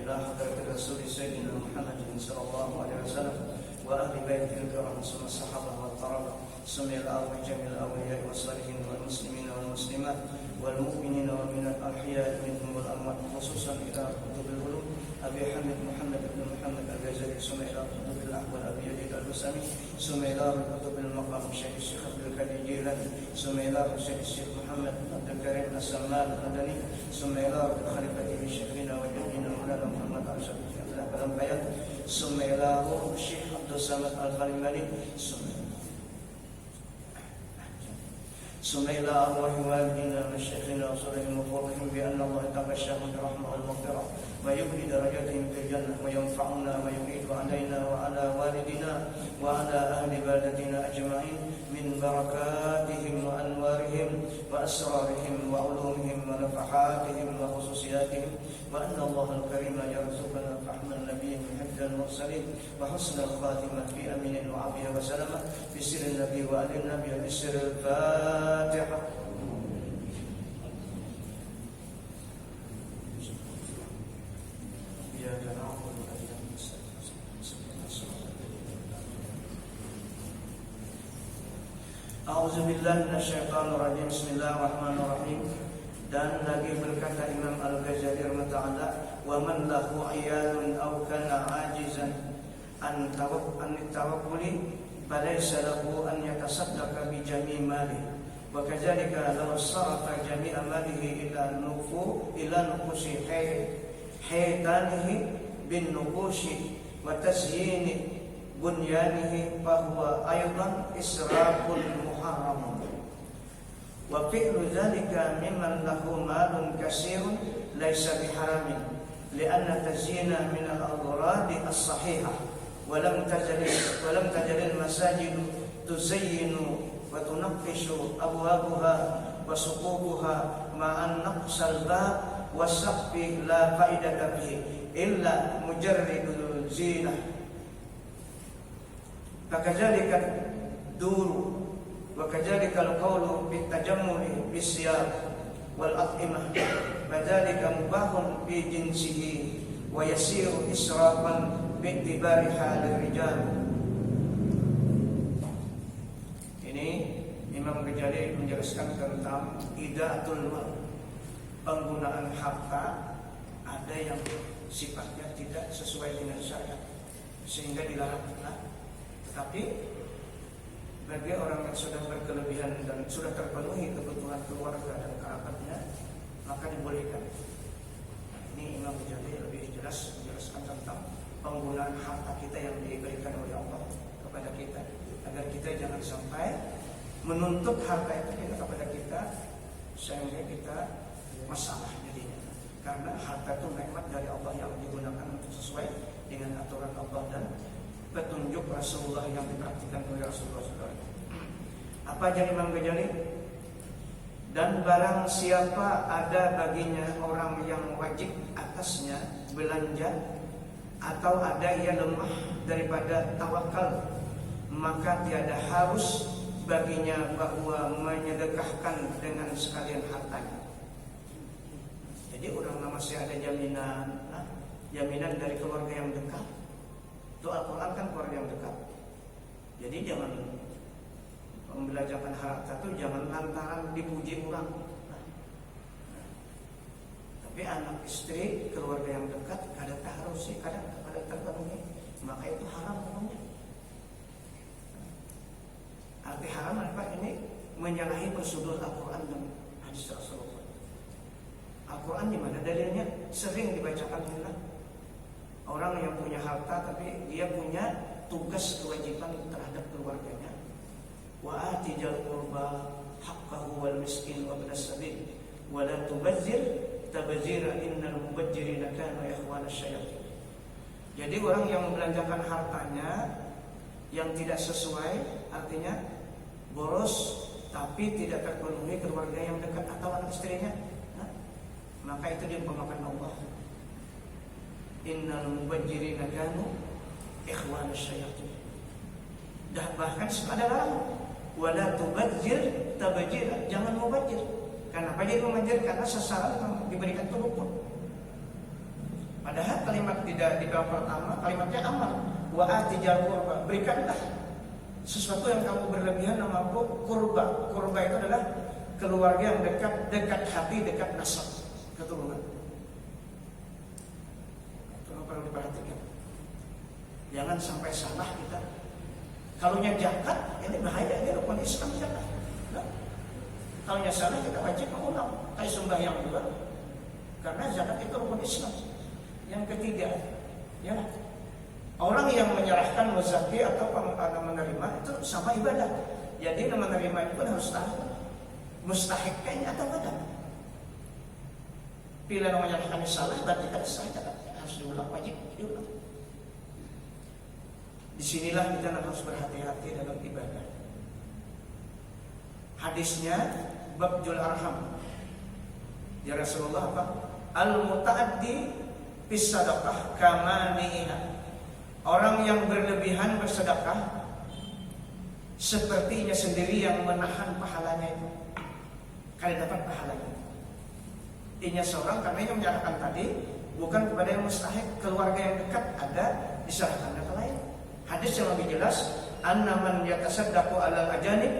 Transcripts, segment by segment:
إلى حضرة الرسول سيدنا محمد صلى الله عليه وسلم وأهل بيته الكرام ثم الصحابة والقرابة ثم الأرواح جميع الأولياء والصالحين والمسلمين والمسلمات والمؤمنين والمؤمنات الأحياء منهم والأموات خصوصا إلى كتب العلوم أبي حمد محمد بن محمد الغزالي ثم إلى كتب الأحوال أبي يزيد البستامي ثم إلى كتب المقام الشيخ عبد الكريم الجيلاني ثم إلى الشيخ محمد عبد الكريم السمان المدني ثم إلى خليفته شيخنا وجدنا مولانا محمد أرشد الأنبياء ثم إلى الشيخ عبد الصمد الغريماني ثم إلى أرواح والدينا ومشايخنا وصالحين وفضلهم بأن الله يتغشاهم برحمة والمغفرة ويبني درجاتهم في الجنة وينفعنا ويعيد علينا وعلى والدنا وعلى أهل بلدنا أجمعين من بركاتهم وأنوارهم وأسرارهم وعلومهم ونفحاتهم وخصوصياتهم وأن الله الكريم يرزقنا فحم النبي حفظ المرسلين وحسن الخاتمة في أمين وعافية وسلامة بسر النبي وآل النبي بسر الفاتحة. A'udzubillahi minasyaitonirrajim. Bismillahirrahmanirrahim. Dan lagi berkata Imam Al-Ghazali rahimahullah, wa man lahu iyalun aw kana ajizan an tawakkuli falaysa lahu an yatasaddaqa bi jami' malihi wa kadzalika law sarafa jami'a malihi ila nuqushi haytanihi bin nuqushi wa tasyini bunyanihi fahuwa aydan israfun muharram wa fi'lu dhalika mimman lahu malun katsirun laysa biharamin li'anna tazyina min al-aghrad as-sahihah wa lam tajal al-masajid tuzayyinu wa tunaqqishu abwabuha wa suqubuha ma'an naqsal bab wa saqfi la fa'idata fihi illa mujarridul zinah. Fakadzalika duru wa kadzalika al-qawlu bit-tajammuli bis-siyab wal at'imah fadzalika mubahun bi jinsihi wa yasiru israfan bi'tibari halir rijal. Ini Imam Ghazali menjelaskan tentang idaatul mal, penggunaan harta ada yang sifatnya tidak sesuai dengan syariat sehingga dilarang. Tapi bagi orang yang sudah berkelebihan dan sudah terpenuhi kebutuhan keluarga dan kerabatnya, maka dibolehkan. Ini Imam Ghazali lebih jelas menjelaskan tentang penggunaan harta kita yang diberikan oleh Allah kepada kita, agar kita jangan sampai menuntut harta itu kepada kita sehingga kita masalah jadinya. Karena harta itu nikmat dari Allah yang digunakan untuk sesuai dengan aturan Allah dan petunjuk Rasulullah yang dipraktikkan oleh Rasulullah SAW. Apa aja Imam Ghazali? Dan barang siapa ada baginya orang yang wajib atasnya belanja atau ada yang lemah daripada tawakal, maka tiada harus baginya bahwa menyedekahkan dengan sekalian hartanya. Jadi orang masih ada jaminan dari keluarga yang dekat. Itu Al-Quran kan keluarga yang dekat. Jadi jangan membelanjakan harta itu jangan lantaran dipuji orang. Tapi anak istri keluarga yang dekat kadang harus sih, kadang terpenuhi, maka itu haram namanya. Arti haram apa ini? Menyalahi prosedur Al-Quran dan hadis Rasulullah. Al-Quran di mana dalilnya? Sering dibacakan juga. Orang yang punya harta tapi dia punya tugas kewajiban terhadap keluarganya. Wa atijal qurba haqqahu wal miskin wa ibnas sabil wa la tubazzir tabzira innal mubadzirina kanu ikhwana syayatin. Jadi orang yang membelanjakan hartanya yang tidak sesuai, artinya boros tapi tidak terpenuhi keluarga yang dekat atau anak istrinya, maka itu dia pemakan Allah. Innal mubadzirina kanu ikhwana syayatin. Dah bahkan ada larang wala tubadzir tabzira, jangan mubadzir. Kenapa dia mubadzir? Karena sasaran diberikan itu rukun. Padahal kalimat tidak di bab pertama, kalimatnya amar. Wa atijal qurba, berikanlah sesuatu yang kamu berlebihan namaku kurba. Kurba itu adalah keluarga yang dekat hati, dekat nasab, keturunan. Itu perlu diperhatikan. Jangan sampai salah kita. Kalunya zakat, ini bahaya, ini rukun Islam zakat. Nah, kalunya salah kita wajib mengulang kayak sembahyang juga. Karena zakat itu rukun Islam. Yang ketiga, ya, orang yang menyerahkan muzaki atau menerima itu sama ibadah. Jadi menerima itu pun harus tahu mustahiknya atau tidak. Bila menyerahkan salah berarti kan salah, harus diulang, wajib diulang. Disinilah kita harus berhati-hati dalam ibadah. Hadisnya Babjul Arham. Ya Rasulullah apa? Al-muta'addi bis sadaqah kamaniha. Orang yang berlebihan bersedekah sepertinya sendiri yang menahan pahalanya itu. Kalian dapat pahalanya. Intinya seorang karena yang menyerahkan tadi bukan kepada yang mustahik, keluarga yang dekat ada diserahkan ke lain. Hadis yang lebih jelas, annaman yatasaddaqu alal ajanib,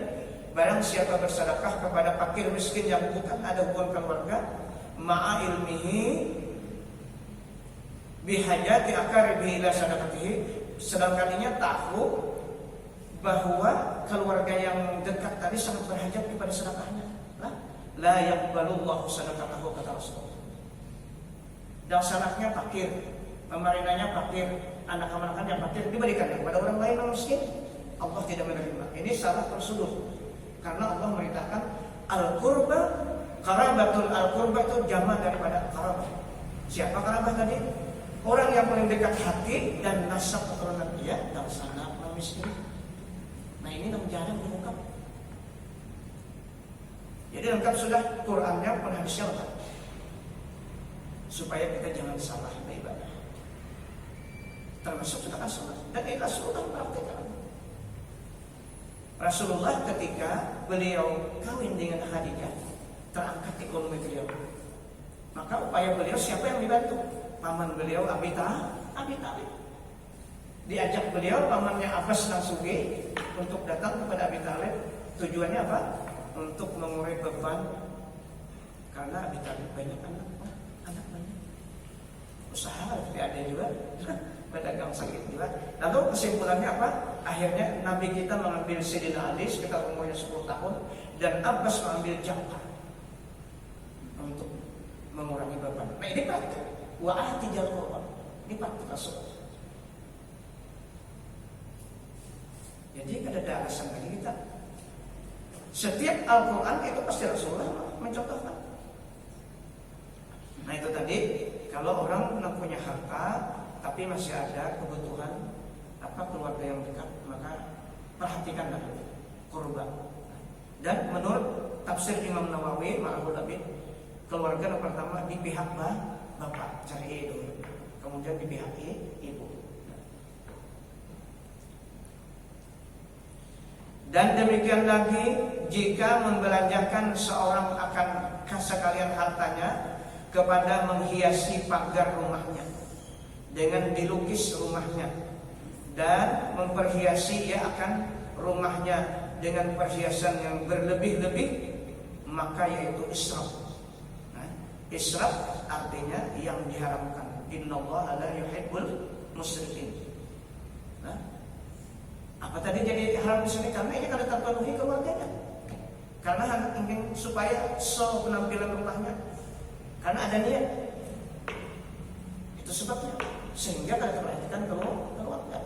barang siapa bersedekah kepada fakir miskin yang bukan ada hubungan keluarga, ma'a ilmihi bihajati akaribi ila sadaqatihi, sedangkan ia tahu bahwa keluarga yang dekat tadi sangat berhajat kepada sedekahnya. La yaqbalullahu sadaqatahu, kata Rasulullah. Dan sanaknya fakir, pemarinanya fakir, anak-anaknya fakir, diberikan kepada orang lain yang miskin, Allah tidak menerima. Ini salah prosedur. Karena Allah merintahkan al-qurba, karabatul al-qurba itu jama daripada karabah. Siapa karabah tadi? Orang yang paling dekat hati dan nasab keturunan dia dan sanak miskin. Nah ini yang jarang diungkap. Jadi lengkap sudah Qurannya pun hadisnya lengkap. Supaya kita jangan salah beribadah. Termasuk sedekah salat. Dan ikhlas sudah praktekkan. Rasulullah ketika beliau kawin dengan Khadijah, terangkat ekonomi beliau. Maka upaya beliau siapa yang dibantu? Paman beliau Abi Thalib. Diajak beliau pamannya Abbas dan Sugi untuk datang kepada Abi Thalib. Tujuannya apa? Untuk mengurai beban karena Abi Thalib banyak anak banyak. Usaha ada juga. Pedagang sakit juga. Lalu kesimpulannya apa? Akhirnya Nabi kita mengambil Sayyidina Ali sekitar umurnya 10 tahun dan Abbas mengambil Ja'far untuk mengurangi beban. Nah ini praktik. Wa atijal qurba. Ini praktik Rasul. Jadi ada alasan bagi kita. Setiap Al-Quran itu pasti Rasulullah mencontohkan. Nah itu tadi kalau orang punya harta tapi masih ada kebutuhan keluarga yang dekat, maka perhatikanlah kurban. Dan menurut tafsir Imam Nawawi Ma'ruful Abid, keluarga yang pertama di pihak bapak, cari dulu, kemudian di pihak ibu. Dan demikian lagi jika membelanjakan seorang akan sekalian hartanya kepada menghiasi pagar rumahnya dengan dilukis rumahnya dan memperhiasi ia akan rumahnya dengan perhiasan yang berlebih-lebih, maka yaitu israf. Nah, israf artinya yang diharamkan. Innallaha la yuhibbul musrifin. Nah, apa tadi jadi haram di sini? Karena ini kada terpenuhi keluarganya. Karena ingin supaya show penampilan rumahnya. Karena ada niat. Itu sebabnya. Sehingga kada terperhatikan keluarga.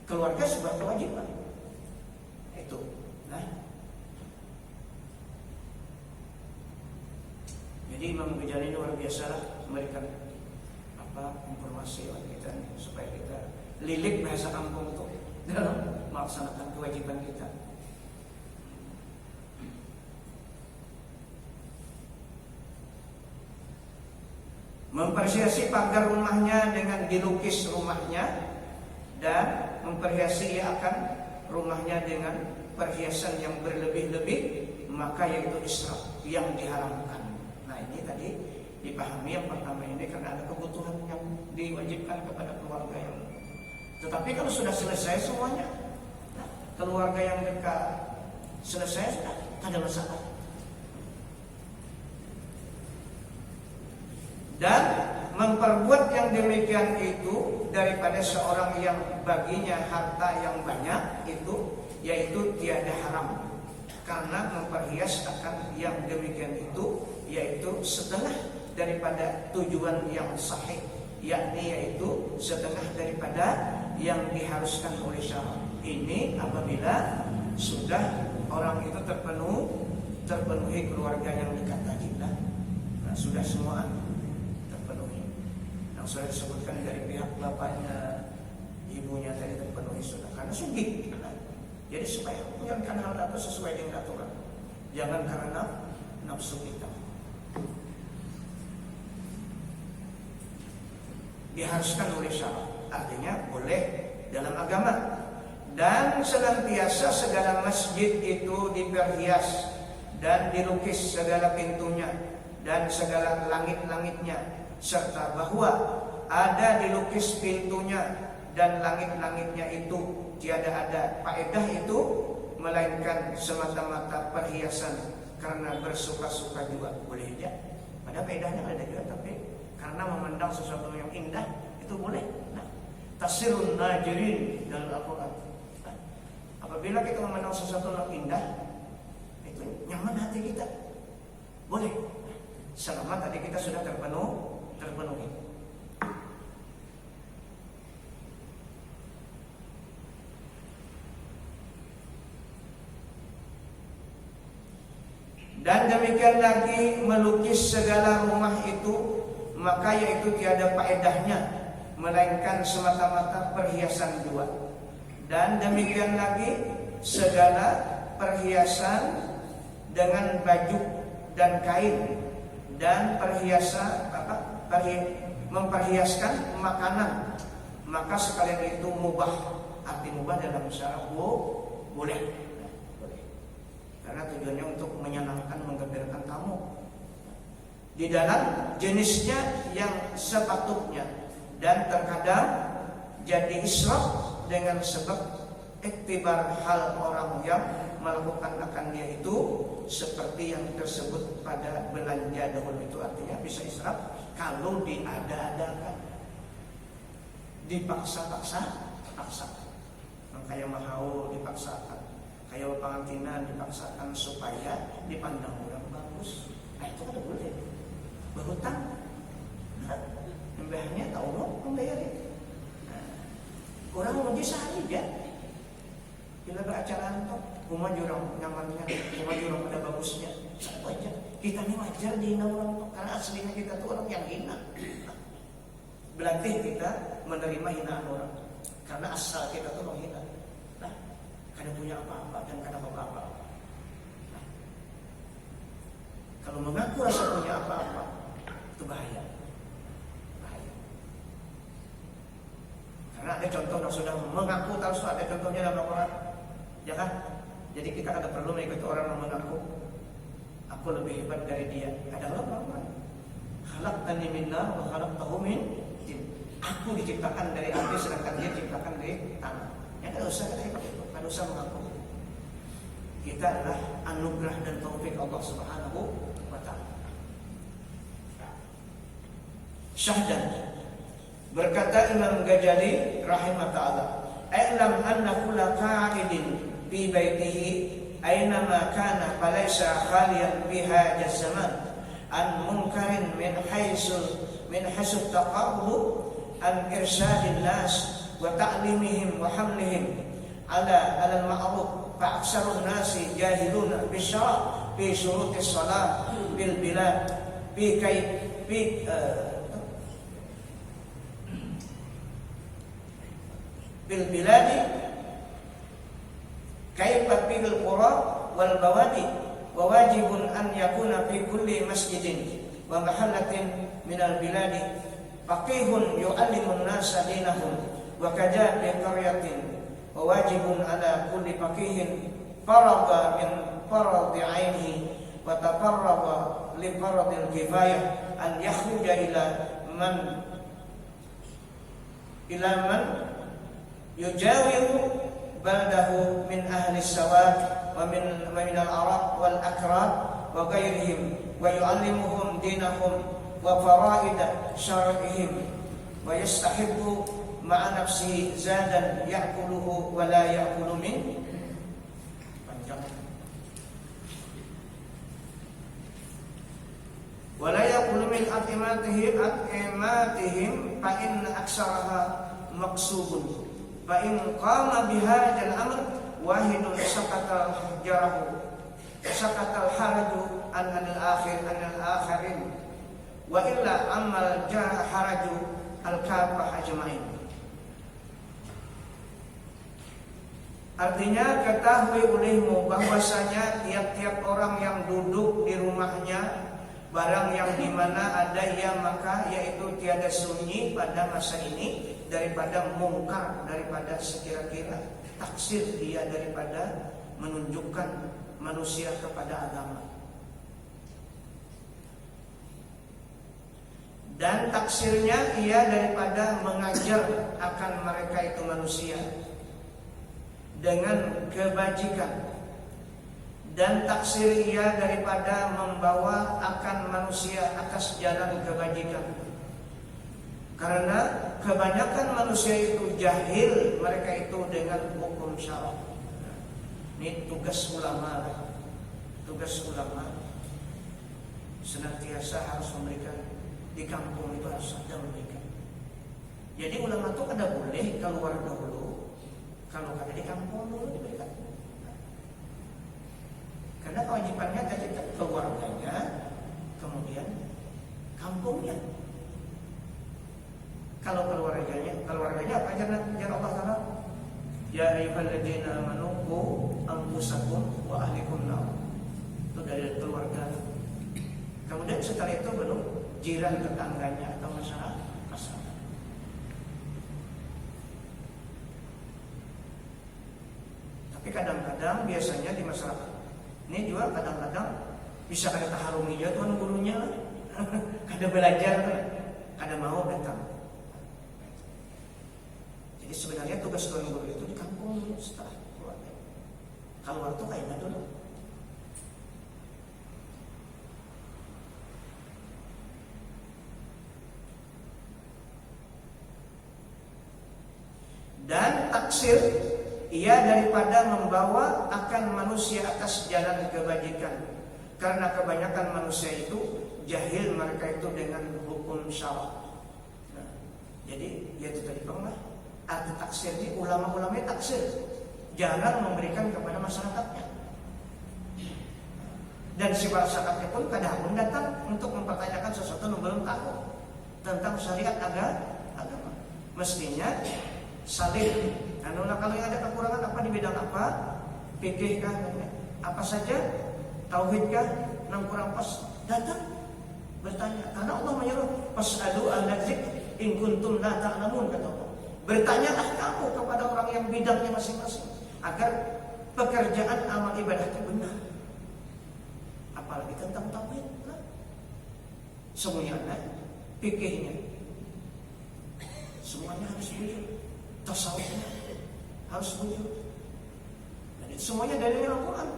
Keluarga sebuah kewajiban. Itu. Nah. Jadi Imam Ghazali luar biasa memberikan informasi bagi kita nih, supaya kita lilik bahasa kampung itu dalam melaksanakan kewajiban kita. Memperhiasi pagar rumahnya dengan dilukis rumahnya dan memperhiasi akan rumahnya dengan perhiasan yang berlebih-lebih, maka yaitu israf yang diharamkan. Nah ini tadi dipahami yang pertama ini karena ada kebutuhan yang diwajibkan kepada keluarga yang. Tetapi kalau sudah selesai semuanya, nah, keluarga yang dekat selesai sudah ada masalah. Dan memperbuat yang demikian itu daripada seorang yang baginya harta yang banyak itu, yaitu tiada haram, karena memperhias akan yang demikian itu yaitu setengah daripada tujuan yang sahih, yakni yaitu setengah daripada yang diharuskan oleh syara. Ini apabila sudah orang itu terpenuhi keluarga yang dekat tadi, nah, sudah semua terpenuhi. Yang sudah disebutkan dari pihak bapaknya, ibunya tadi terpenuhi sudah, karena sugih. Jadi supaya menjalankan hal itu sesuai dengan aturan, jangan karena nafsu kita. Diharuskan oleh syara, artinya boleh dalam agama. Dan senantiasa segala masjid itu diperhias dan dilukis segala pintunya dan segala langit-langitnya, serta bahwa ada dilukis pintunya dan langit-langitnya itu tiada ada faedah itu melainkan semata-mata perhiasan karena bersuka-suka juga. Boleh aja ada faedahnya, ada juga, tapi karena memandang sesuatu yang indah itu boleh. Nah, tasirun najirin dalam Al-Quran. Nah, apabila kita memandang sesuatu yang indah, itu nyaman hati kita, boleh. Nah, selama tadi kita sudah terpenuhi. Dan demikian lagi melukis segala rumah itu, maka yaitu tiada faedahnya melainkan semata-mata perhiasan jua. Dan demikian lagi segala perhiasan dengan baju dan kain dan perhiasan memperhiaskan makanan, maka sekalian itu mubah. Arti mubah dalam syara boleh. Karena tujuannya untuk menyenangkan, menggembirakan tamu. Di dalam jenisnya yang sepatutnya, dan terkadang jadi israf dengan sebab iktibar hal orang yang melakukan akan dia itu seperti yang tersebut pada belanja dahulu itu. Artinya bisa israf kalau diada-adakan, dipaksa-paksa. Kayak mahau dipaksakan, kayak pengantinan dipaksakan supaya dipandang orang bagus. Nah itu kan boleh. Berhutang, nah, mbahnya tahu mau membayarin. Nah, orang mau disahari ya. Bila beracara itu, rumah jurang nyamannya, rumah jurang pada bagusnya. Wajar. Kita ini wajar dihina orang, karena aslinya kita tuh orang yang hina. Nah, berarti kita menerima hinaan orang, karena asal kita tuh menghina. Nah, kada punya apa-apa dan kada apa-apa. Nah, kalau mengaku rasa punya apa-apa, itu bahaya. Karena ada contoh yang sudah mengaku, terus ada contohnya dalam Al-Quran, ya kan? Jadi kita kada perlu mengikuti orang yang mengaku aku lebih hebat dari dia. Ada orang khalaqtani min nar wa khalaqtahu min tin. Aku diciptakan dari api sedangkan dia diciptakan dari tanah. Ya kada usah kada hebat itu, kada usah mengaku. Kita adalah anugerah dan taufik Allah Subhanahu wa taala. Syahdan berkata Imam Ghazali rahimahullah, "I'lam anna kulla qa'idin fi baitihi aynama kana falaysa khaliyan fi hadha zaman an munkarin min haythu taqarrub an irsyadin nas wa ta'limihim wa hamlihim ala al-ma'ruf fa aksarun nasi jahiluna bi syara' fi syurutis salat bil bilad bi bil biladi kaifa bil qura wal bawadi wa wajibun an yakuna fi kulli masjidin wa mahallatin min al biladi faqihun yu'allimun nasa dinahum wa kadza bi qaryatin wa wajibun ala kulli faqihin farada min faradi ainihi wa tafarraga li faradil kifayah an yakhruja man yujawiru baldahu min ahli sawad wa min al-arab wal akrab wa ghairihim wa yu'allimuhum dinahum wa faraida syar'ihim wa yastahibbu ma'a nafsihi zadan ya'kuluhu wa la ya'kulu min panjang wa la ya'kulu min at'imatihim fa inna aksaraha maqsubun fa in qama bihadzal amr wahidun sakatal haraju an al-akhirin wa illa amal haraju al-kafah ajmain. Artinya ketahui olehmu bahwasanya tiap-tiap orang yang duduk di rumahnya, barang yang dimana ada ia maka yaitu tiada sunyi pada masa ini daripada mungkar, daripada sekira-kira taksir dia daripada menunjukkan manusia kepada agama. Dan taksirnya ia daripada mengajar akan mereka itu manusia dengan kebajikan, dan taksir ia daripada membawa akan manusia atas jalan kebajikan. Karena kebanyakan manusia itu jahil mereka itu dengan hukum syara. Ini tugas ulama. Tugas ulama senantiasa harus memberikan, di kampung itu harus ada memberikan. Jadi ulama itu kada boleh keluar dahulu, kalau kada di kampung dulu diberikan. Karena kewajibannya tadi keluarganya, kemudian kampungnya. Kalau keluarganya apa ajar Allah Taala? Ya ayyuhalladzina amanu qu anfusakum wa ahlikum nar. Itu dari keluarga. Kemudian setelah itu belum jiran tetangganya atau masyarakat. Tapi kadang-kadang biasanya di masyarakat ini juga kadang-kadang bisa kada taharumi ya tuan gurunya, kada belajar, kada mau datang. Jadi sebenarnya tugas tuan guru itu di kampung setelah keluarga. Keluar tuh kayaknya dulu. Dan taksir ia daripada membawa akan manusia atas jalan kebajikan. Karena kebanyakan manusia itu jahil mereka itu dengan hukum syara. Nah, jadi ya itu tadi pernah arti taksir ini ulama-ulama taksir jarang memberikan kepada masyarakatnya. Dan si masyarakatnya pun kadang datang untuk mempertanyakan sesuatu yang belum tahu tentang syariat agama. Mestinya salih. Kalau yang ada kekurangan apa di bidang apa? Fikih kah? Apa saja? Tauhid kah? Yang kurang pas datang bertanya. Karena Allah menyuruh fas'alu ahla dzikr in kuntum la ta'lamun, kata Allah. Bertanyalah kamu kepada orang yang bidangnya masing-masing agar pekerjaan amal ibadah itu benar. Apalagi tentang tauhid, nah. Semuanya ada fikihnya. Semuanya harus jujur. Tasawufnya harus jujur. Jadi semuanya dari Al-Quran.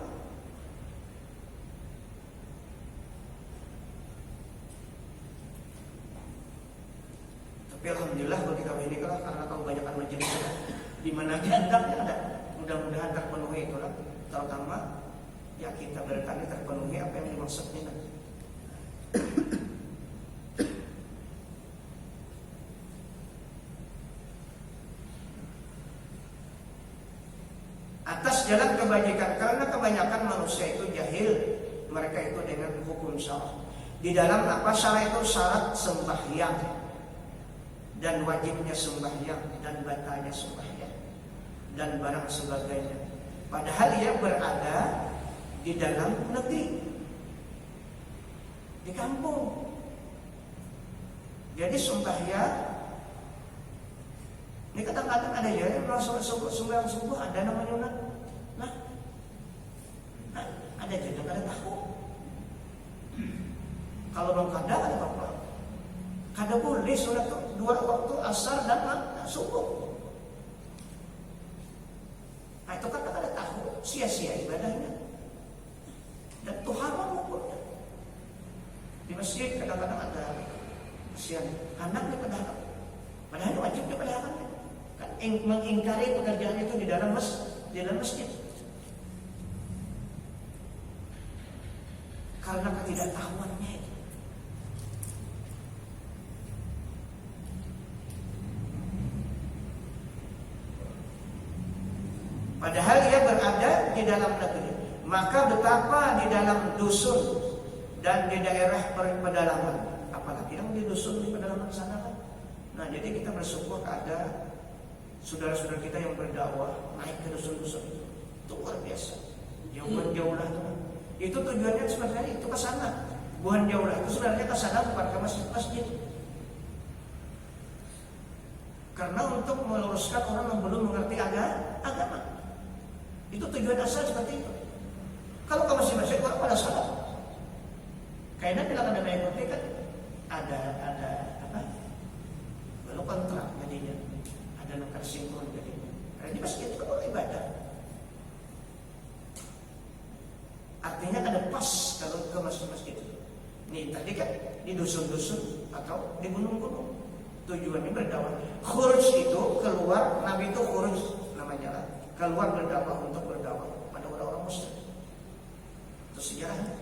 Tapi alhamdulillah bagi kami ini karena tahu banyakkan majelis di mana hendaknya ada, mudah-mudahan terpenuhi itulah, terutama ya kita bertanya terpenuhi apa yang dimaksudnya. Atas jalan kebajikan, karena kebanyakan manusia itu jahil mereka itu dengan hukum syara. Di dalam apa syara itu syarat sembahyang dan wajibnya sembahyang dan batalnya sembahyang dan barang sebagainya. Padahal ia berada di dalam negeri, di kampung. Jadi sembahyang ini kadang-kadang ada ya sembahyang subuh ada namanya nah ada juga kada tahu. Kalau belum kada ada apa-apa. Kada boleh sholat 2 waktu asar dan subuh. Nah itu kan kada tahu, sia-sia ibadahnya. Dan itu haram hukumnya. Di masjid kadang-kadang ada kasihan anaknya padahal wajibnya padahal kan mengingkari pekerjaan itu di dalam masjid. Karena ketidaktahuannya itu. Padahal ia berada di dalam negeri. Maka betapa di dalam dusun dan di daerah pedalaman, apalagi yang di dusun di pedalaman sana kan. Nah jadi kita bersyukur ada saudara-saudara kita yang berdakwah naik ke dusun-dusun itu luar biasa. Jauh lah tuh. Itu tujuannya sebenarnya itu ke sana. Bukan jauh lah itu sebenarnya ke sana bukan ke masjid. Karena untuk meluruskan orang yang belum mengerti agama. Itu tujuan asal seperti itu. Kalau ke masjid orang pada salat. Kayaknya bila ada mengikuti kan ada apa? Lalu kontrak jadinya. Ada nukar sinkron jadinya. Karena di masjid itu kan ibadah. Artinya ada pas kalau ke masjid itu. Nih tadi kan di dusun-dusun atau di gunung-gunung. Tujuannya berdakwah. Khuruj itu keluar, Nabi itu khuruj namanya lah. Keluar berdakwah untuk berdakwah pada orang-orang muslim. Itu sejarahnya.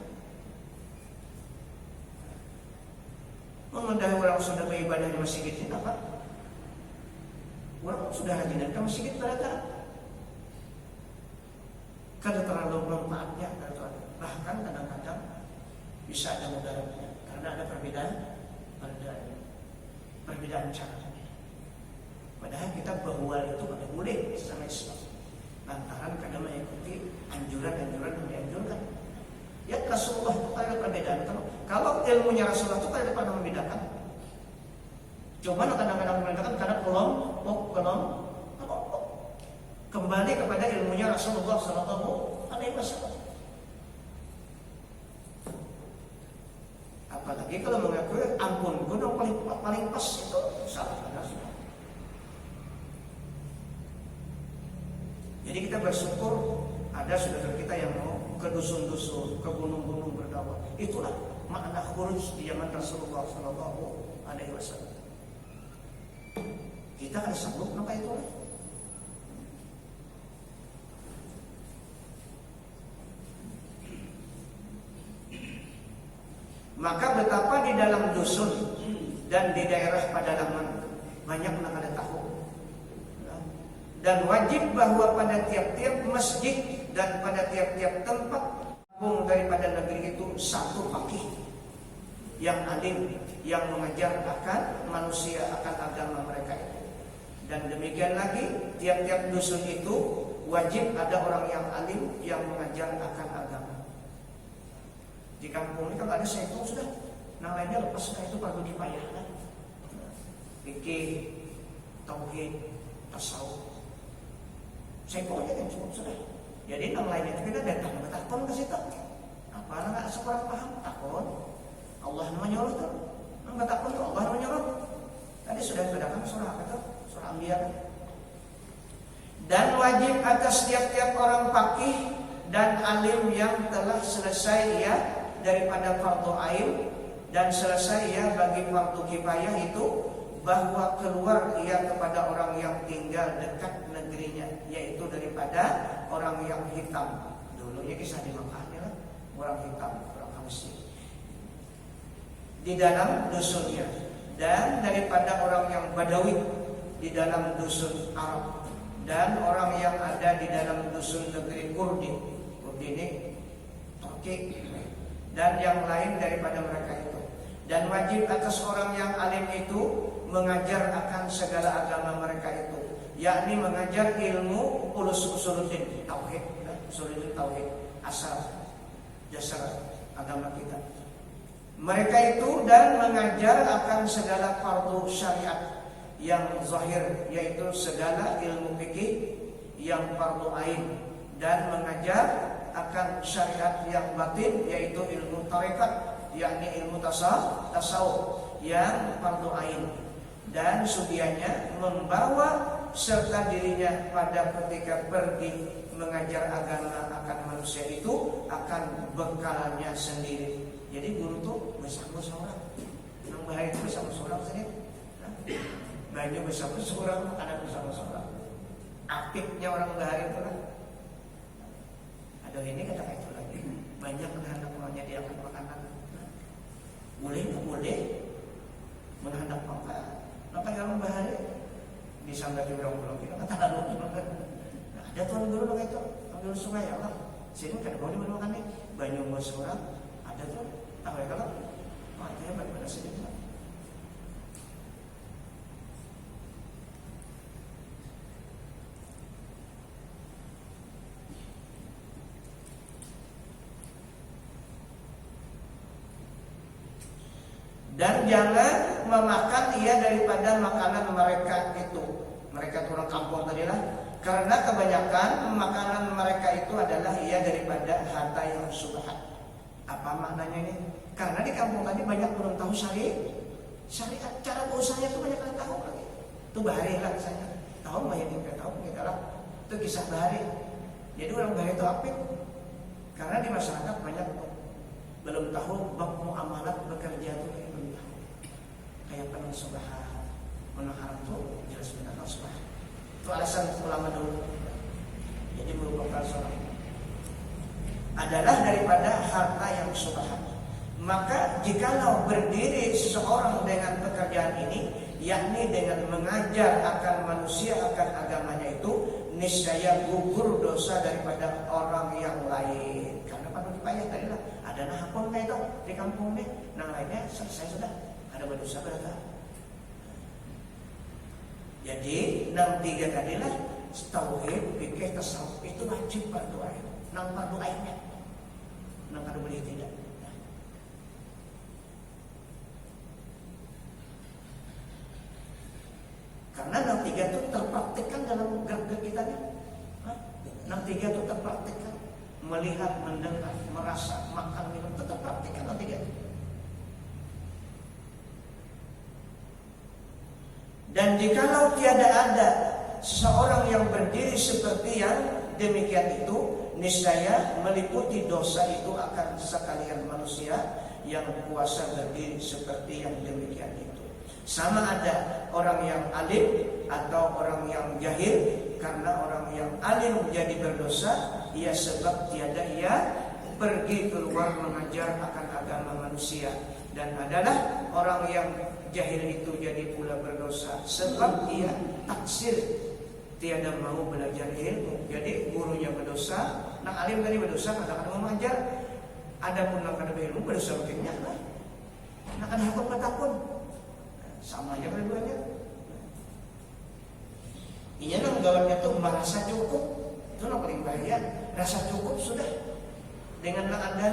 Mengendahi orang sudah beribadah di masjid itu apa? Orang sudah rajin ke masjid berada. Kada terlalu manfaatnya, bahkan kadang-kadang bisa ada mudaratnya karena ada perbedaan cara. Padahal kita bahwa itu pada boleh sama Islam. Lantaran kadang mengikuti anjuran-anjuran yang dianjurkan. Ya Rasulullah itu ada perbedaan. Kalau ilmunya Rasulullah itu ada pada membedakan. Cuma kadang-kadang membedakan karena kelompok. Kembali kepada ilmunya Rasulullah SAW. Apalagi kalau mengakui ampun gunung paling pas itu salah. Jadi kita bersyukur ada saudara kita yang mau ke dusun-dusun, ke gunung-gunung berdakwah. Itulah makna khuruj di zaman Rasulullah SAW. Kita ada sanggup apa itu? Maka betapa di dalam dusun dan di daerah pedalaman banyak yang ada tahu. Dan wajib bahwa pada tiap-tiap masjid dan pada tiap-tiap tempat kampung daripada negeri itu satu faqih yang alim yang mengajar akan manusia akan agama mereka itu. Dan demikian lagi tiap-tiap dusun itu wajib ada orang yang alim yang mengajar akan agama. Di kampung ini kalau ada sekolah sudah, yang lainnya lepas sudah itu fardu kifayah kan. Fikih, tauhid, tasawuf. Sekolahnya kan cukup sudah. Jadi yang lainnya itu kita datang takon ke situ. Apa nggak sekurang paham takon. Allah menyuruh tuh. Nggak takon tuh Allah menyuruh. Tadi sudah bedakan surah apa tuh? Surah Anbiya. Dan wajib atas tiap-tiap orang faqih dan alim yang telah selesai ya daripada fardu ain dan selesai ya bagi fardu kifayah itu bahwa keluar ia kepada orang yang tinggal dekat negerinya, yaitu daripada orang yang hitam. Dulunya kisah di Makkah ya, orang hitam, orang Habsyi di dalam dusunnya, dan daripada orang yang Badawi di dalam dusun Arab, dan orang yang ada di dalam dusun negeri Kurdi ini Turki, dan yang lain daripada mereka itu. Dan wajib atas orang yang alim itu mengajar akan segala agama mereka itu, yakni mengajar ilmu usuluddin tauhid, usuluddin tauhid, asal dasar agama kita. Mereka itu dan mengajar akan segala fardu syariat yang zahir, yaitu segala ilmu fikih yang fardu ain, dan mengajar akan syariat yang batin, yaitu ilmu tarekat, yakni ilmu tasawuf, yang fardu ain, dan sudianya membawa serta dirinya pada ketika pergi mengajar agama akan manusia itu akan bekalnya sendiri. Jadi guru tuh bersama seorang, yang bahaya itu bersama seorang sendiri. Banyak bersama seorang, anak bersama seorang. Apiknya orang bahaya itu lah. Ada ini kata itu lagi. Banyak anak menyediakan makanan. Boleh nggak boleh menghadap makan. Maka orang bahaya disangka orang pulang kita kata lalu. Ada tuan guru kayak itu, ambil sungai ya Allah. Sini kan boleh makan nih. Banyak seorang ada tuh. Tahu ya kalau? Wah, itu hebat pada sini. Dan jangan memakan ia daripada makanan mereka itu. Mereka orang kampung tadi lah. Karena kebanyakan makanan mereka itu adalah ia daripada harta yang subhat. Apa maknanya ini? Karena di kampung tadi banyak belum tahu syariat. Cara berusaha itu banyak yang tahu lagi. Itu bahari lah misalnya. Tahu banyak yang tidak tahu kita lah. Itu kisah bahari. Jadi orang bahari itu apik. Karena di masyarakat banyak belum tahu bab muamalat bekerja itu belum tahu. Kayak penuh subhat, penuh haram itu jelas benar subhat. Itu alasan ulama dulu. Jadi merupakan seorang adalah daripada harta yang subhat. Maka jikalau berdiri seseorang dengan pekerjaan ini, yakni dengan mengajar akan manusia akan agamanya itu, niscaya gugur dosa daripada orang yang lain. Karena pada payah tadi lah, ada nah hakun kayak itu di kampung nih, nah lainnya selesai sudah, ada berdosa berapa. Jadi 63 tadi lah tauhid, fikih, tasawuf itu wajib fardu ain. Nang fardu ainnya, nang kada boleh tidak. Karena 63 itu terpraktikkan dalam gerak kita nih. 63 itu terpraktikkan, melihat, mendengar, merasa, makan, minum, itu terpraktikkan 63. Dan jikalau tiada ada seseorang yang berdiri seperti yang demikian itu, niscaya meliputi dosa itu akan sekalian manusia yang kuasa berdiri seperti yang demikian itu. Sama ada orang yang alim atau orang yang jahil. Karena orang yang alim menjadi berdosa, ia sebab tiada ia pergi keluar mengajar akan agama manusia. Dan adalah orang yang jahil itu jadi pula berdosa sebab ia taksir, tiada mau belajar ilmu. Jadi gurunya berdosa, nak alim tadi berdosa, kadang-kadang mengajar. Ada pun nak ada ilmu berdosa makinnya lah. Nak ada hakun ketakun, sama aja keduanya. Iya nang gawatnya tuh merasa cukup, itu yang paling bahaya. Rasa cukup sudah dengan nak ada,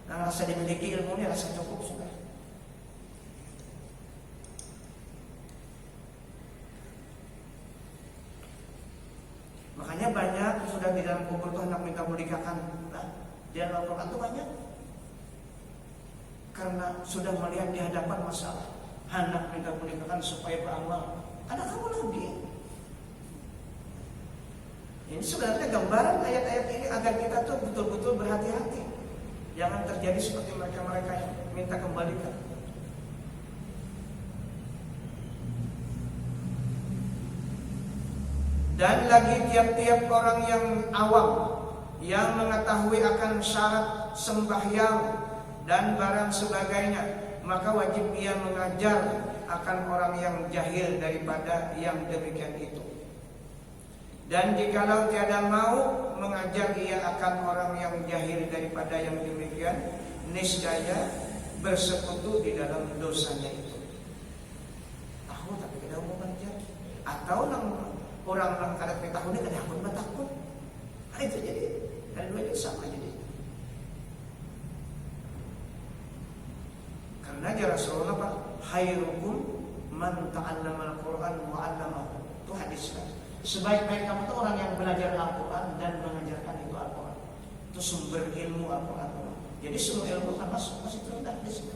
nang rasa dimiliki ilmunya rasa cukup sudah. Makanya banyak sudah di dalam kubur tuh anak minta menikahkan. Nah, di dalam Al-Quran tuh banyak. Karena sudah melihat di hadapan masalah, anak minta menikahkan supaya beramal. Ada kamu lagi. Ini sebenarnya gambaran ayat-ayat ini agar kita tuh betul-betul berhati-hati. Jangan terjadi seperti mereka-mereka yang minta kembalikan. Dan lagi tiap-tiap orang yang awam yang mengetahui akan syarat sembahyang dan barang sebagainya, maka wajib ia mengajar akan orang yang jahil daripada yang demikian itu. Dan jikalau tiada mau mengajar ia akan orang yang jahil daripada yang demikian, niscaya bersekutu di dalam dosanya itu. Tahu tapi tidak mau mengajar, atau orang yang kada tahu ni kada akun batakun. Itu jadi dan dua itu sama jadi. Karena ya Rasulullah apa? Khairukum man ta'allama al-Qur'an wa 'allamahu. Itu hadis kan. Sebaik-baik kamu itu orang yang belajar Al-Quran dan mengajarkan itu Al-Quran. Itu sumber ilmu Al-Quran. Jadi semua ilmu kan masuk itu rendah di sini.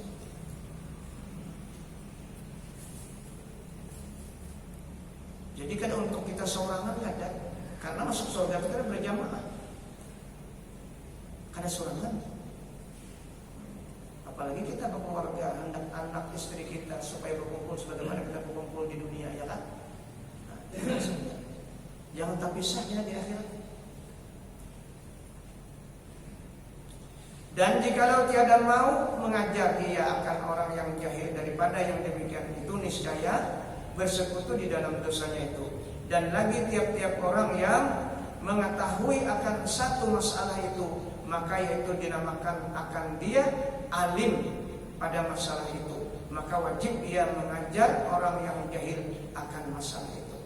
Jadi kan untuk kita seorangan nggak ada, karena masuk surga itu kan berjamaah. Karena seorangan. Apalagi kita berkeluarga, hendak anak istri kita supaya berkumpul sebagaimana kita berkumpul di dunia, ya kan? Nah, jangan terpisahnya di akhirat. Dan jikalau tiada mau mengajar ia akan orang yang jahil daripada yang demikian itu, niscaya bersekutu di dalam dosanya itu. Dan lagi tiap-tiap orang yang mengetahui akan satu masalah itu, maka yaitu dinamakan akan dia alim pada masalah itu, maka wajib dia mengajar orang yang jahil akan masalah itu.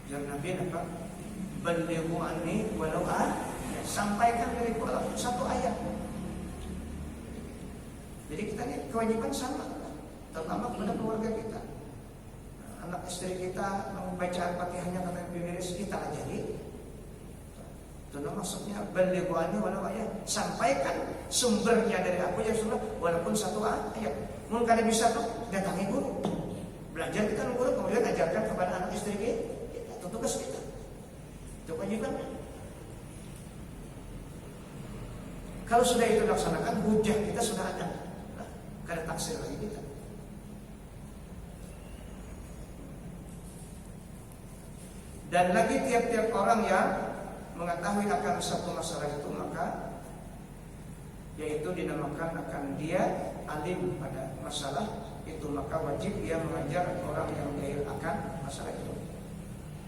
Jar Nabi apa? Balighu anni walau sampaikan dari Quran satu ayat. Jadi kita ini kewajiban sama, terutama kepada keluarga kita. Anak istri kita membaca Al-Fatihahnya kata Bibiris, kita ajari. Itu maksudnya balighu anni walau ayat. Sampaikan sumbernya dari aku ya Rasulullah, walaupun satu ayat. Mungkin kada bisa tuh datangi guru. Belajar kita guru, kemudian ajarkan kepada anak istri kita. Itu tugas kita. Itu kewajiban. Kalau sudah itu dilaksanakan, hujah kita sudah ada. Nah, kada taksir lagi kita. Dan lagi tiap-tiap orang yang mengetahui akan satu masalah itu, maka yaitu dinamakan akan dia alim pada masalah itu, maka wajib dia mengajar orang yang jahil akan masalah itu.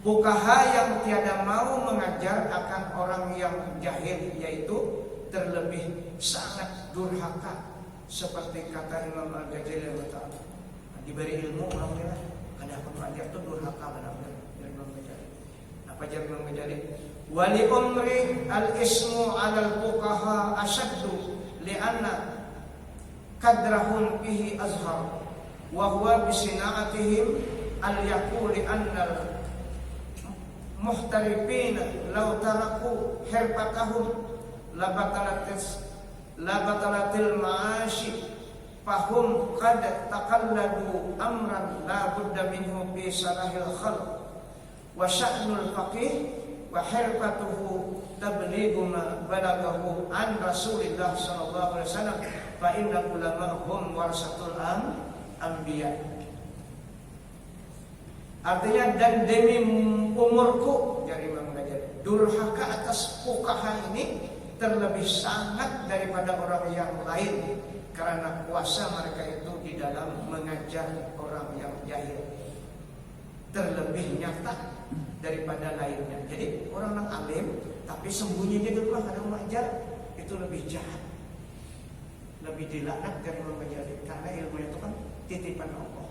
Fuqaha yang tiada mau mengajar akan orang yang jahil, yaitu terlebih sangat durhaka, seperti kata Imam Al-Ghazali rahimahullah. Diberi ilmu orang dia kada akan mengajar itu durhaka benar-benar. Imam Ghazali. Apa jar Imam Ghazali? Wali umri al-ismu 'alal fuqaha ashaddu li'anna qadrahum bihi azhar wa huwa bi sina'atihim al-yaquli annal muhtarifina law taraku hirfatahum labatalatil ma'ashi fahum qad taqalladu amran la budda minhu bi salahil khalq wa sya'nul faqih wa hirfatuhu tablighu ma balagahu an Rasulillah sallallahu alaihi wasallam fa inna ulama'hum warasatul anbiya. Artinya dan demi umurku, dari Imam Ghazali, durhaka atas fuqaha ini terlebih sangat daripada orang yang lain, karena kuasa mereka itu di dalam mengajar orang yang jahil terlebih nyata daripada lainnya. Jadi orang yang alim tapi sembunyi di rumah kadang mengajar itu lebih jahat, lebih dilaknat dari Imam Ghazali, karena ilmu itu kan titipan Allah.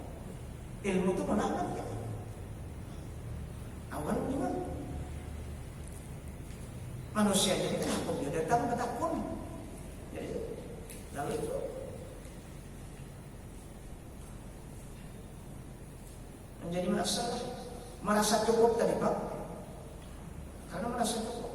Ilmu itu melaknat ya. Awal gimana? Manusia jadi takut, dia datang ketakut. Jadi lalu itu menjadi masalah. Merasa cukup tadi Pak, karena merasa cukup.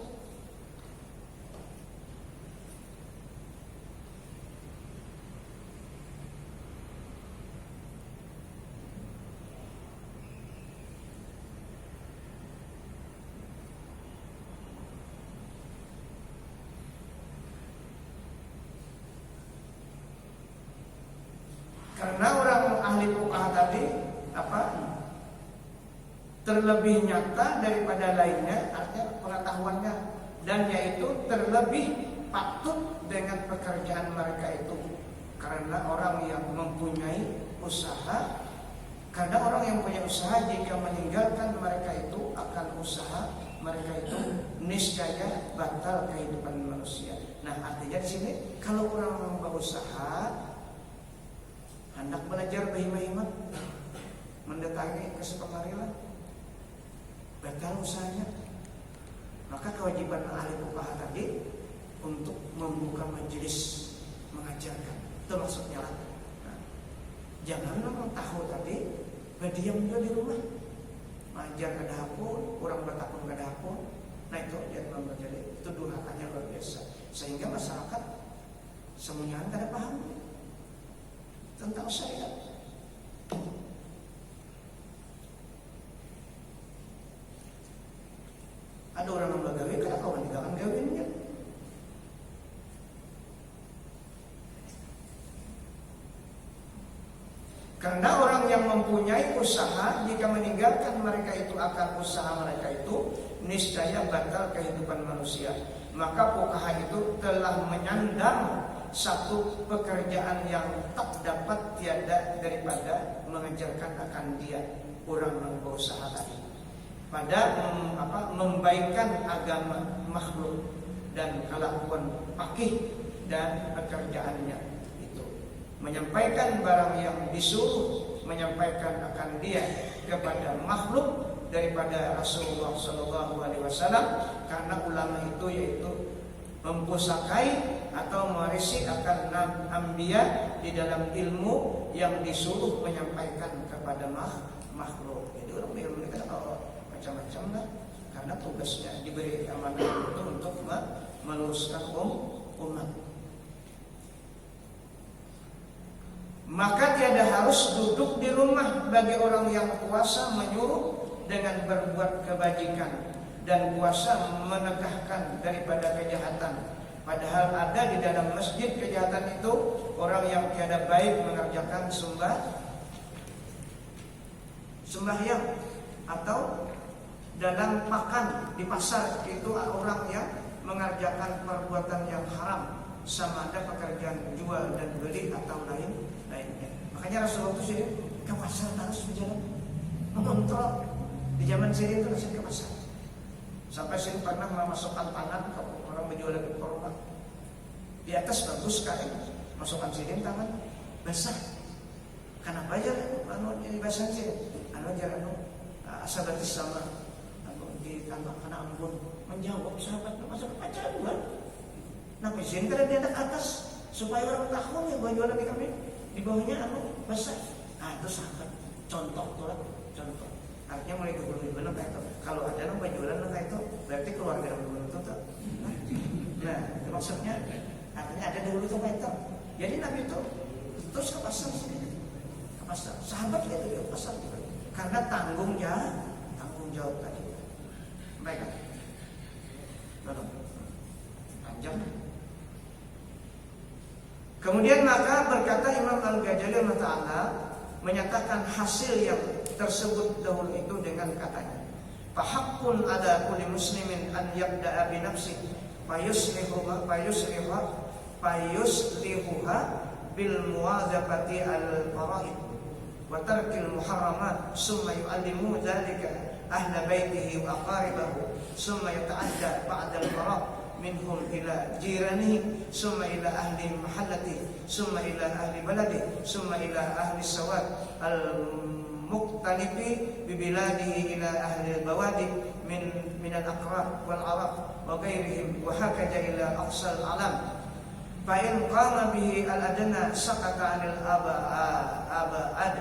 Karena orang ahli fuqaha tadi apa? Terlebih nyata daripada lainnya, artinya pengetahuannya, dan yaitu terlebih patut dengan pekerjaan mereka itu. Karena orang yang mempunyai usaha, karena orang yang punya usaha jika meninggalkan mereka itu akan usaha mereka itu niscaya batal kehidupan manusia. Nah, artinya di sini kalau orang berusaha hendak belajar berhimmat, mendatangi ke sepengarilan, batal usahanya, maka kewajiban ahli fuqaha tadi untuk membuka majelis mengajarkan. Itu maksudnya lah. Nah, jangan orang tahu tadi berdiam juga di rumah, mengajar ke dapur, orang bertakun ke dapur. Nah itu jangan menjadi itu durhakanya luar biasa, sehingga masyarakat semuanya tidak paham tentang syariat. Ada orang yang bagawi karena kau meninggalkan gawinnya. Karena orang yang mempunyai usaha, jika meninggalkan mereka itu akan usaha mereka itu, niscaya batal kehidupan manusia. Maka fuqaha itu telah menyandang satu pekerjaan yang tak dapat tiada daripada mengajarkan akan dia orang yang berusaha tadi pada membaikkan agama makhluk dan kelakuan fakih dan pekerjaannya itu menyampaikan barang yang disuruh menyampaikan akan dia kepada makhluk daripada Rasulullah SAW, karena ulama itu yaitu mempusakai atau mewarisi akan anbiya di dalam ilmu yang disuruh menyampaikan kepada makhluk. Jadi orang ilmu ini kan macam-macam lah, karena tugasnya diberi amanah itu untuk meluruskan umat. Maka tiada harus duduk di rumah bagi orang yang puasa menyuruh dengan berbuat kebajikan dan puasa menegahkan daripada kejahatan. Padahal ada di dalam masjid kejahatan itu, orang yang tiada baik mengerjakan sembahyang, atau dalam makan di pasar itu orang yang mengerjakan perbuatan yang haram, sama ada pekerjaan jual dan beli atau lainnya. Makanya Rasulullah itu sendiri ke pasar harus berjalan mengontrol. Di zaman sini itu masih ke pasar. Sampai sini pernah memasukkan tangan ke orang menjual di rumah. Di atas bagus sekali, masukkan sini tangan basah. Kenapa aja jadi basah sih? Sahabat sama di tanah karena ampun menjawab sahabat masuk pacaran. Nah izin karena di atas supaya orang tahu nih bahwa jualan di kami di bawahnya basah. Nah itu sahabat contoh tuh lah, contoh. Artinya mulai kebun-kebun kayak itu. Kalau ada yang jualan kayak itu, berarti keluarga yang dulu itu tuh. Nah itu maksudnya artinya ada dulu tuh kayak itu. Jadi Nabi itu terus ke pasar sendiri, ke pasar. Sahabat gitu dia ke pasar gitu. Karena tanggung jawab tadi. Baik kan? Belum. Panjang. Kemudian maka berkata Imam Al-Ghazali Ta'ala menyatakan hasil yang tersebut dahulu itu dengan katanya, fahaqqun ala kulli muslimin an yabda'a bi nafsihi fayuslihuha bil muwazabati al fara'id wa tarkil muharramat summa yu'allimu dhalika ahla baitihi wa aqaribahu summa yata'adda ba'da al faraq minhum ila jiranihi summa ila ahli mahallatihi summa ila ahli baladihi summa ila ahli sawad al muqtalifi bi biladihi ila ahli al-bawadi min al-aqrab wal arab wa ghairihim wa hakaza ila aqsal alam fa in qama bihi al-adna saqata 'anil abad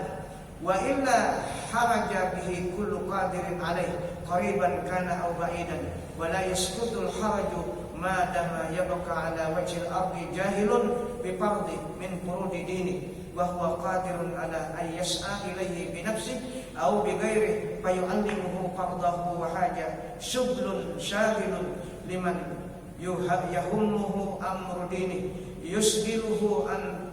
wa illa haraja bihi kullu qadirin alayhi qariban kana aw ba'idan wa la yasqutu al-haraju ma dama yabqa 'ala wajhi al-ardi jahilun bi fardi min furudi dini wa huwa qadirun ala an yas'a ilayhi bi nafsihi aw bi ghairihi fa yu'allimuhu fardahu wa haja shughlun shaghilun liman yahummuhu amru dini yusghiluhu an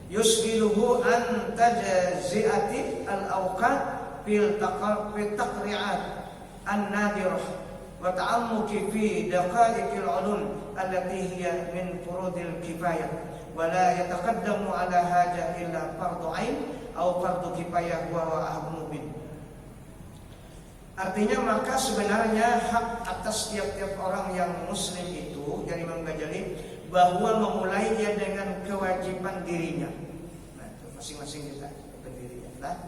yusghiluhu an tajzi'ati al-awqat fil taqri'at an-nadirah wa ta'ammuki fi daqa'iqil 'ulum allati hiya min furudil kifayah wa la yataqaddamu 'ala haja illa fardhu 'ain aw fardhu kifayah wa ahmu bin. Artinya maka sebenarnya hak atas tiap-tiap orang yang muslim itu dari Imam Ghazali bahwa memulainya dengan kewajiban dirinya. Nah, itu masing-masing kita berdirinya. Nah,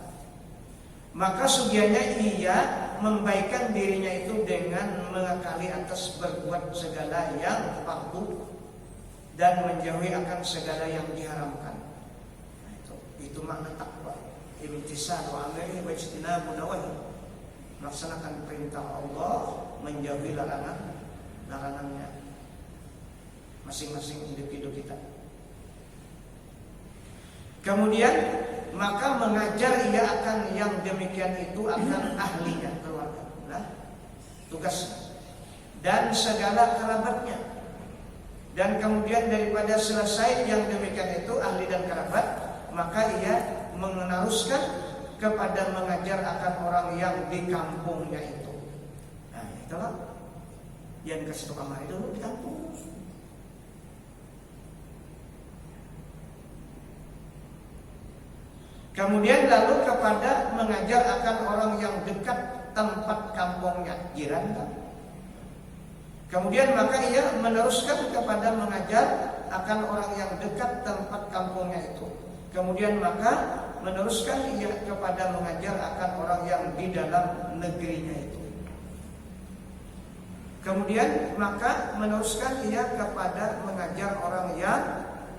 maka sugianya ia membaikkan dirinya itu dengan mengakali atas berbuat segala yang fardu dan menjauhi akan segala yang diharamkan. Nah, itu makna takwa. Imtisal wa amri wa ijtinabu nawahi. Melaksanakan perintah Allah, menjauhi larangannya masing-masing individu kita. Kemudian maka mengajar ia akan yang demikian itu akan ahlinya keluarga. Nah, tugasnya dan segala kerabatnya. Dan kemudian daripada selesai yang demikian itu ahli dan kerabat, maka ia meneruskan kepada mengajar akan orang yang di kampungnya itu. Nah, itulah yang kasih kamar itu di kampung. Kemudian lalu kepada mengajar akan orang yang dekat tempat kampungnya, jiran kan? Kemudian maka ia meneruskan kepada mengajar akan orang yang dekat tempat kampungnya itu. Kemudian maka meneruskan ia kepada mengajar akan orang yang di dalam negerinya itu. Kemudian maka meneruskan ia kepada mengajar orang yang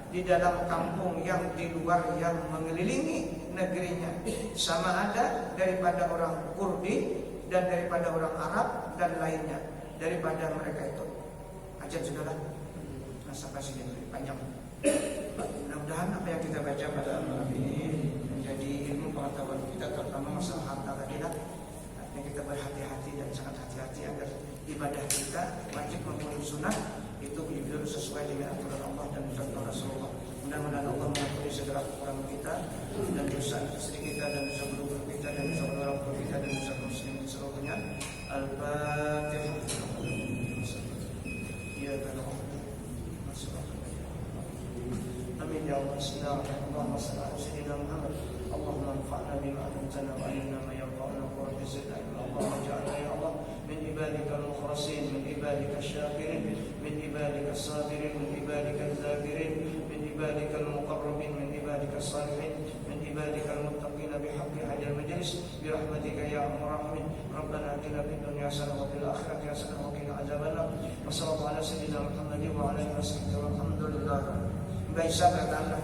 di dalam kampung yang di luar yang mengelilingi negerinya, sama ada daripada orang Kurdi dan daripada orang Arab dan lainnya daripada mereka itu. Ajar sudahlah, sampai sini panjang. Mudah-mudahan apa yang kita baca pada malam ini menjadi ilmu pengetahuan kita, terutama masalah harta tadi lah. Artinya kita berhati-hati dan sangat hati-hati agar ibadah kita wajib maupun sunnah itu benar-benar sesuai dengan aturan Allah dan contoh Rasulullah. Mudah-mudahan Allah mengampuni segala kekurangan kita dan dosa istri kita dan dosa berumur kita dan dosa orang tua kita dan dosa muslimin seluruhnya. Al-Fatihah. Ya Allah. Amin ya Allah. Allahumma salli ala sayyidina Muhammad. Allahumma anfa'na bima 'allamtana wa 'allimna ma yanfa'una wa zidna ilma. Allahumma ij'alna ya Allah min ibadika al-mukhlasin, min ibadika asy-syakirin, min ibadika as-sabirin, min ibadika az-zakirin, min ibadika al-muqarrabin, min ibadika as-salihin, min ibadika al-muttaqin bihaqqi hadal majlis bi rahmatika ya arhamar rahimin. Rabbana atina fid dunya hasanah wa fil akhirati hasanah wa qina adzabannar. Wa sallallahu ala sayyidina Muhammadin wa ala alihi wasallam. Alhamdulillah. Baik sahabat Allah.